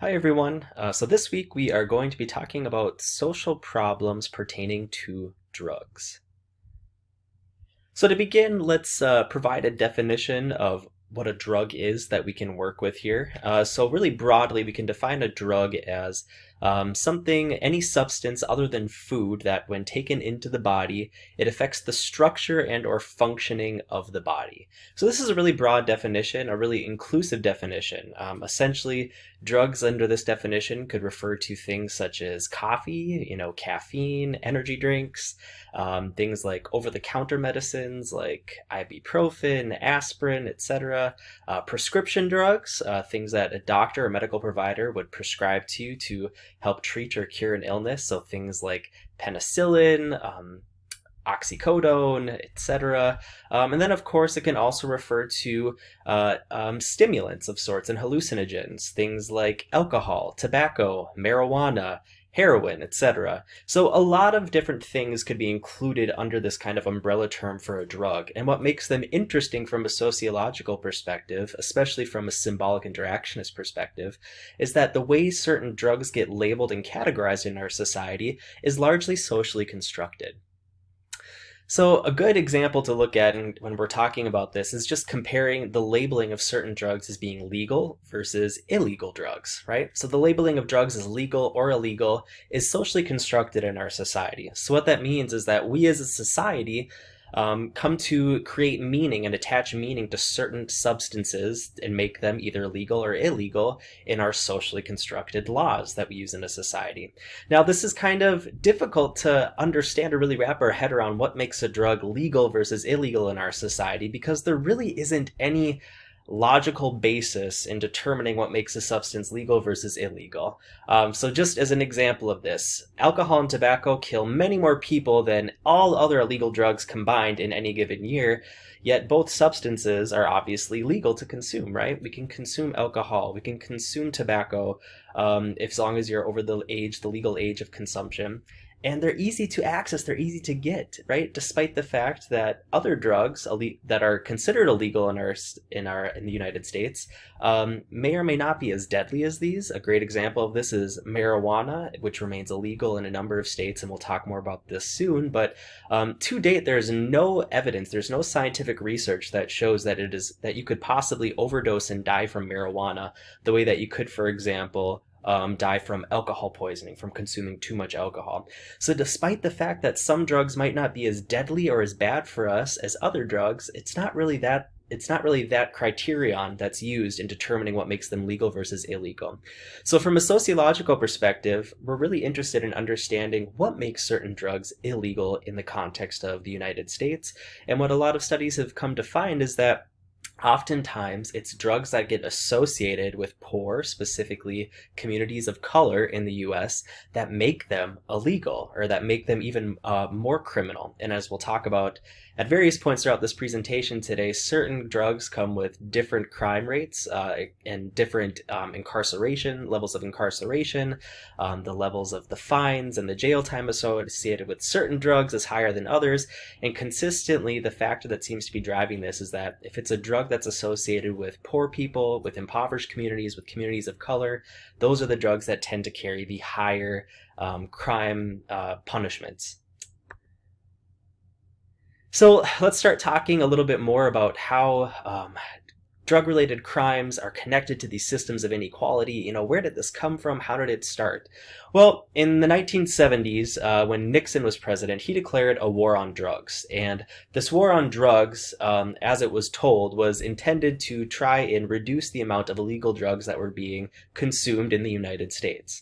Hi everyone. So this week we are going to be talking about social problems pertaining to drugs. So to begin, let's provide a definition of what a drug is that we can work with here. So really broadly, we can define a drug as something, any substance other than food that when taken into the body, it affects the structure and or functioning of the body. So this is a really broad definition, a really inclusive definition. Essentially, drugs under this definition could refer to things such as coffee, caffeine, energy drinks, things like over-the-counter medicines like ibuprofen, aspirin, etc. Prescription drugs, things that a doctor or medical provider would prescribe to you to help treat or cure an illness. So things like penicillin, oxycodone, etc. And then, of course, it can also refer to stimulants of sorts and hallucinogens, things like alcohol, tobacco, marijuana, heroin, etc. So a lot of different things could be included under this kind of umbrella term for a drug. And what makes them interesting from a sociological perspective, especially from a symbolic interactionist perspective, is that the way certain drugs get labeled and categorized in our society is largely socially constructed. So a good example to look at when we're talking about this is just comparing the labeling of certain drugs as being legal versus illegal drugs, right? So the labeling of drugs as legal or illegal is socially constructed in our society. So what that means is that we as a society come to create meaning and attach meaning to certain substances and make them either legal or illegal in our socially constructed laws that we use in a society. Now, this is kind of difficult to understand or really wrap our head around what makes a drug legal versus illegal in our society because there really isn't any logical basis in determining what makes a substance legal versus illegal. So just as an example of this, alcohol and tobacco kill many more people than all other illegal drugs combined in any given year, yet both substances are obviously legal to consume, right? We can consume alcohol, we can consume tobacco, as long as you're over the legal age of consumption, and they're easy to access, they're easy to get, right? Despite the fact that other drugs that are considered illegal in the United States may or may not be as deadly as these. A great example of this is marijuana, which remains illegal in a number of states, and we'll talk more about this soon. But to date, there's no evidence, there's no scientific research that shows that that you could possibly overdose and die from marijuana the way that you could, for example, die from alcohol poisoning, from consuming too much alcohol. So despite the fact that some drugs might not be as deadly or as bad for us as other drugs, it's not really that criterion that's used in determining what makes them legal versus illegal. So from a sociological perspective, we're really interested in understanding what makes certain drugs illegal in the context of the United States. And what a lot of studies have come to find is that oftentimes, it's drugs that get associated with poor, specifically communities of color in the US, that make them illegal or that make them even more criminal. And as we'll talk about at various points throughout this presentation today, certain drugs come with different crime rates and different levels of incarceration. The levels of the fines and the jail time associated with certain drugs is higher than others. And consistently, the factor that seems to be driving this is that if it's a drug that's associated with poor people, with impoverished communities, with communities of color, those are the drugs that tend to carry the higher crime punishments. So let's start talking a little bit more about how drug-related crimes are connected to these systems of inequality. Where did this come from? How did it start? Well, in the 1970s, when Nixon was president, he declared a war on drugs. And this war on drugs, as it was told, was intended to try and reduce the amount of illegal drugs that were being consumed in the United States.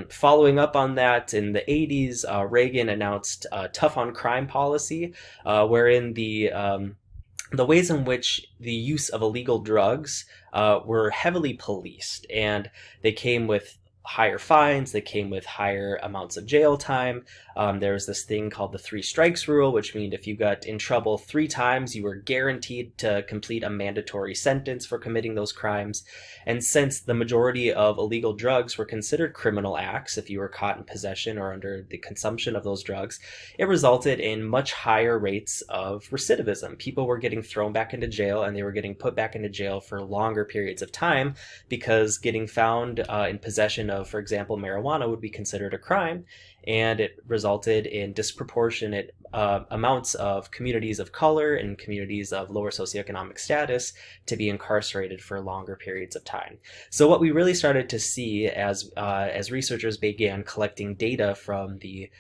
Following up on that, in the 80s, Reagan announced a tough on crime policy, wherein the ways in which the use of illegal drugs were heavily policed, and they came with higher fines, they came with higher amounts of jail time. There was this thing called the three strikes rule, which means if you got in trouble 3 times, you were guaranteed to complete a mandatory sentence for committing those crimes. And since the majority of illegal drugs were considered criminal acts, if you were caught in possession or under the consumption of those drugs, it resulted in much higher rates of recidivism. People were getting thrown back into jail, and they were getting put back into jail for longer periods of time, because getting found in possession of, for example, marijuana would be considered a crime, and it resulted in disproportionate amounts of communities of color and communities of lower socioeconomic status to be incarcerated for longer periods of time. So what we really started to see as researchers began collecting data from the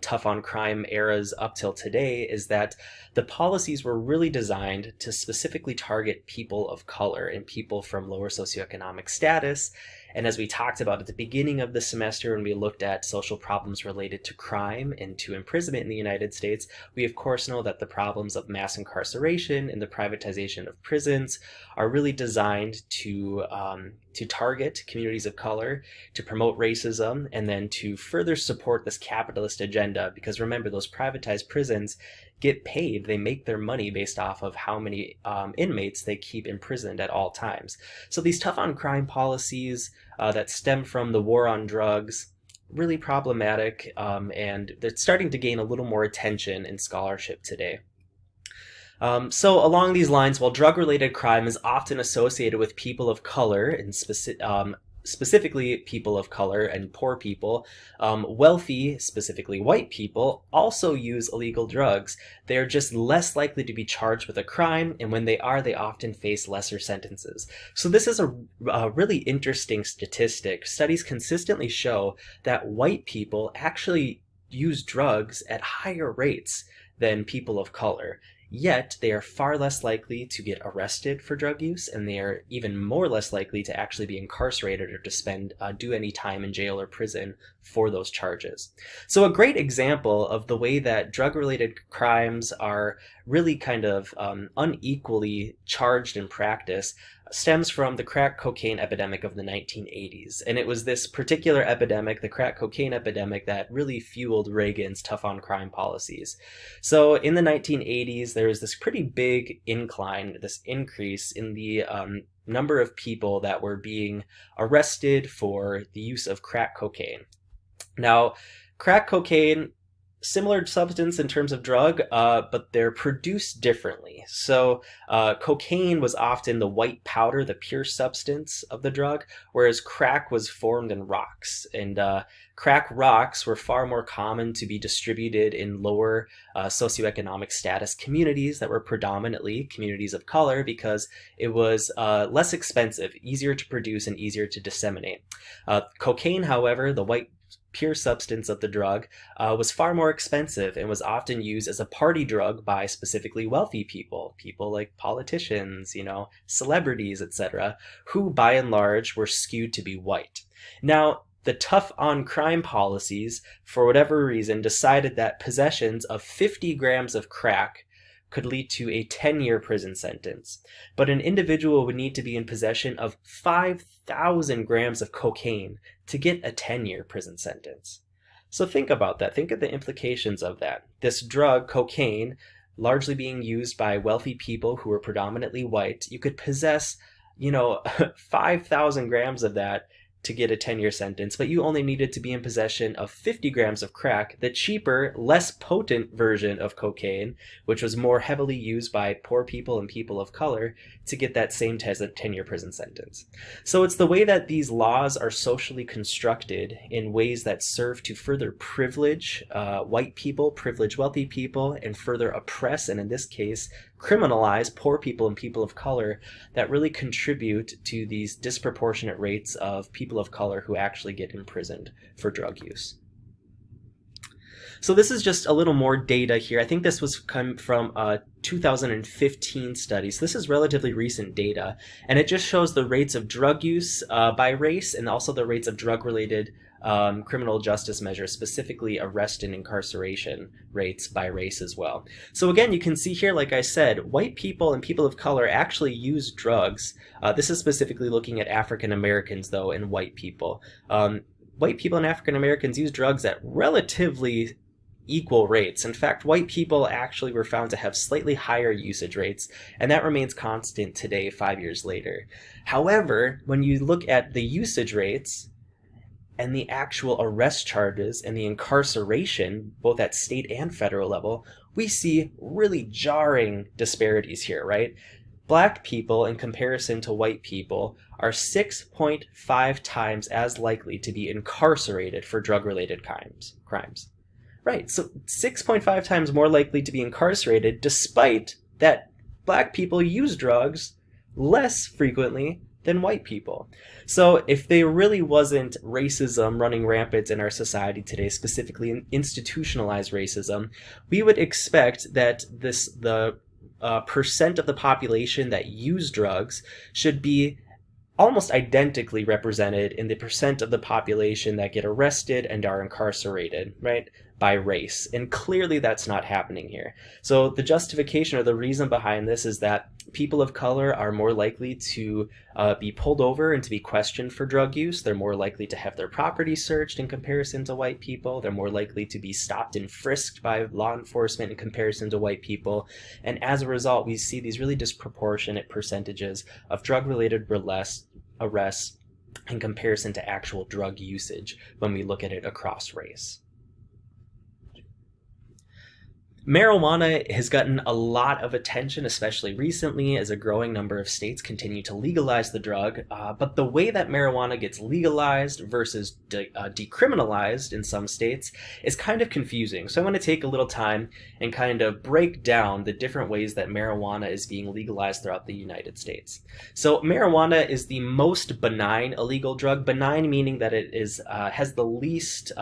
tough on crime eras up till today is that the policies were really designed to specifically target people of color and people from lower socioeconomic status. And as we talked about at the beginning of the semester, when we looked at social problems related to crime and to imprisonment in the United States, we of course know that the problems of mass incarceration and the privatization of prisons are really designed to target communities of color, to promote racism, and then to further support this capitalist agenda. Because remember, those privatized prisons get paid. They make their money based off of how many inmates they keep imprisoned at all times. So these tough on crime policies that stem from the war on drugs, really problematic, and they're starting to gain a little more attention in scholarship today. So along these lines, while drug-related crime is often associated with people of color, and specifically people of color and poor people, wealthy, specifically white people, also use illegal drugs. They're just less likely to be charged with a crime, and when they are, they often face lesser sentences. So this is a really interesting statistic. Studies consistently show that white people actually use drugs at higher rates than people of color. Yet they are far less likely to get arrested for drug use, and they are even more less likely to actually be incarcerated or to do any time in jail or prison for those charges. So a great example of the way that drug-related crimes are really kind of unequally charged in practice stems from the crack cocaine epidemic of the 1980s. And it was this particular epidemic, the crack cocaine epidemic, that really fueled Reagan's tough on crime policies. So in the 1980s, there was this pretty big incline, this increase in the number of people that were being arrested for the use of crack cocaine. Now, crack cocaine, similar substance in terms of drug, but they're produced differently. So cocaine was often the white powder, the pure substance of the drug, whereas crack was formed in rocks. And crack rocks were far more common to be distributed in lower socioeconomic status communities that were predominantly communities of color, because it was less expensive, easier to produce, and easier to disseminate. Cocaine, however, the white pure substance of the drug, was far more expensive and was often used as a party drug by specifically wealthy people like politicians, celebrities, etc., who by and large were skewed to be white. Now, the tough on crime policies, for whatever reason, decided that possessions of 50 grams of crack could lead to a 10-year prison sentence. But an individual would need to be in possession of 5,000 grams of cocaine to get a 10-year prison sentence. So think about that. Think of the implications of that. This drug, cocaine, largely being used by wealthy people who were predominantly white, you could possess, 5,000 grams of that to get a 10-year sentence, but you only needed to be in possession of 50 grams of crack, the cheaper, less potent version of cocaine, which was more heavily used by poor people and people of color, to get that same 10-year prison sentence. So it's the way that these laws are socially constructed in ways that serve to further privilege white people, privilege wealthy people, and further oppress, and in this case, criminalize poor people and people of color, that really contribute to these disproportionate rates of people of color who actually get imprisoned for drug use. So this is just a little more data here. I think this was come from a 2015 study. So this is relatively recent data, and it just shows the rates of drug use by race and also the rates of drug-related criminal justice measures, specifically arrest and incarceration rates by race as well. So again, you can see here, like I said, white people and people of color actually use drugs. This is specifically looking at African Americans, though, and white people. White people and African Americans use drugs at relatively equal rates. In fact, white people actually were found to have slightly higher usage rates, and that remains constant today, 5 years later. However, when you look at the usage rates and the actual arrest charges and the incarceration, both at state and federal level, we see really jarring disparities here, right? Black people, in comparison to white people, are 6.5 times as likely to be incarcerated for drug-related crimes. Right, so 6.5 times more likely to be incarcerated, despite that black people use drugs less frequently than white people. So if there really wasn't racism running rampant in our society today, specifically institutionalized racism, we would expect that the percent of the population that use drugs should be almost identically represented in the percent of the population that get arrested and are incarcerated, right, by race. And clearly that's not happening here. So the justification or the reason behind this is that people of color are more likely to be pulled over and to be questioned for drug use. They're more likely to have their property searched in comparison to white people. They're more likely to be stopped and frisked by law enforcement in comparison to white people. And as a result, we see these really disproportionate percentages of drug-related arrests in comparison to actual drug usage when we look at it across race. Marijuana has gotten a lot of attention, especially recently, as a growing number of states continue to legalize the drug. But the way that marijuana gets legalized versus decriminalized in some states is kind of confusing. So I want to take a little time and kind of break down the different ways that marijuana is being legalized throughout the United States. So marijuana is the most benign illegal drug, benign meaning that it is has the least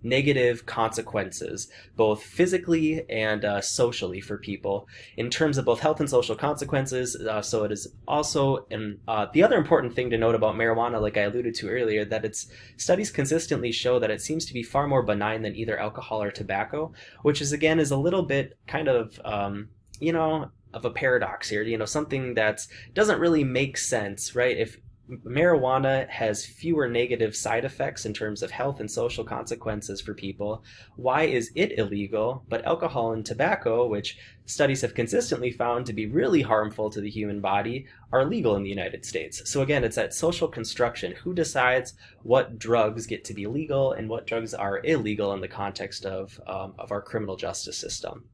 negative consequences, both physically and socially for people in terms of both health and social consequences. So it is also, and the other important thing to note about marijuana, like I alluded to earlier, that its studies consistently show that it seems to be far more benign than either alcohol or tobacco, which is again is a little bit kind of, of a paradox here, something that doesn't really make sense, right? If marijuana has fewer negative side effects in terms of health and social consequences for people, why is it illegal? But alcohol and tobacco, which studies have consistently found to be really harmful to the human body, are legal in the United States. So again, it's that social construction. Who decides what drugs get to be legal and what drugs are illegal in the context of our criminal justice system?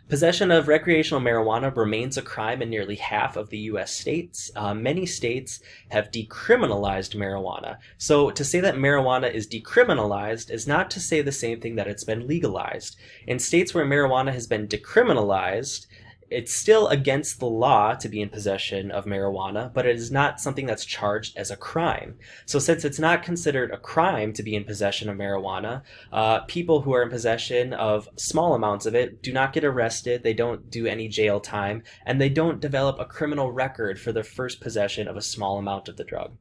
Possession of recreational marijuana remains a crime in nearly half of the U.S. states. Many states have decriminalized marijuana. So to say that marijuana is decriminalized is not to say the same thing that it's been legalized. In states where marijuana has been decriminalized, it's still against the law to be in possession of marijuana, but it is not something that's charged as a crime. So since it's not considered a crime to be in possession of marijuana, people who are in possession of small amounts of it do not get arrested, they don't do any jail time, and they don't develop a criminal record for their first possession of a small amount of the drug.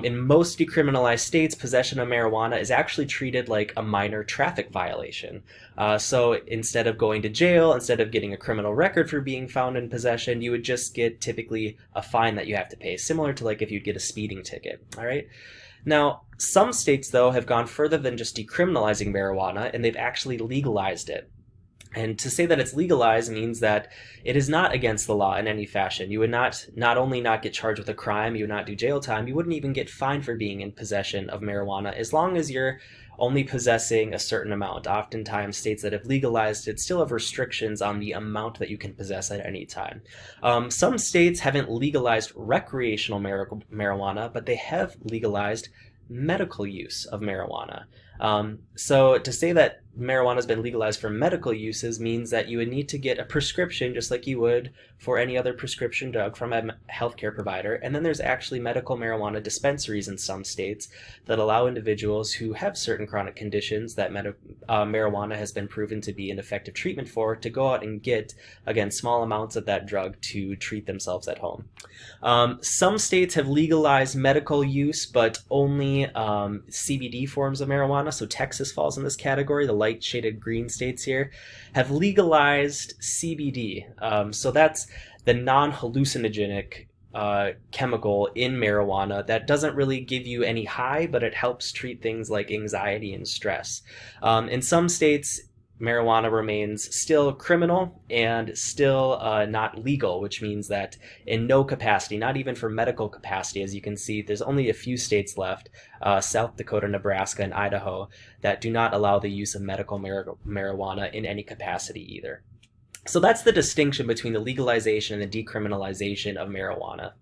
In most decriminalized states, possession of marijuana is actually treated like a minor traffic violation. So instead of going to jail, instead of getting a criminal record for being found in possession, you would just get typically a fine that you have to pay, similar to like if you'd get a speeding ticket, all right? Now, some states, though, have gone further than just decriminalizing marijuana, and they've actually legalized it. And to say that it's legalized means that it is not against the law in any fashion. You would not only not get charged with a crime, you would not do jail time, you wouldn't even get fined for being in possession of marijuana, as long as you're only possessing a certain amount. Oftentimes, states that have legalized it still have restrictions on the amount that you can possess at any time. Some states haven't legalized recreational marijuana, but they have legalized medical use of marijuana. So to say that marijuana has been legalized for medical uses means that you would need to get a prescription just like you would for any other prescription drug from a healthcare provider. And then there's actually medical marijuana dispensaries in some states that allow individuals who have certain chronic conditions that marijuana has been proven to be an effective treatment for to go out and get, again, small amounts of that drug to treat themselves at home. Some states have legalized medical use, but only CBD forms of marijuana. So Texas falls in this category. The light shaded green states here have legalized CBD. So that's the non-hallucinogenic chemical in marijuana that doesn't really give you any high, but it helps treat things like anxiety and stress. In some states, marijuana remains still criminal and still not legal, which means that in no capacity, not even for medical capacity, as you can see, there's only a few states left, South Dakota, Nebraska, and Idaho, that do not allow the use of medical marijuana in any capacity either. So that's the distinction between the legalization and the decriminalization of marijuana.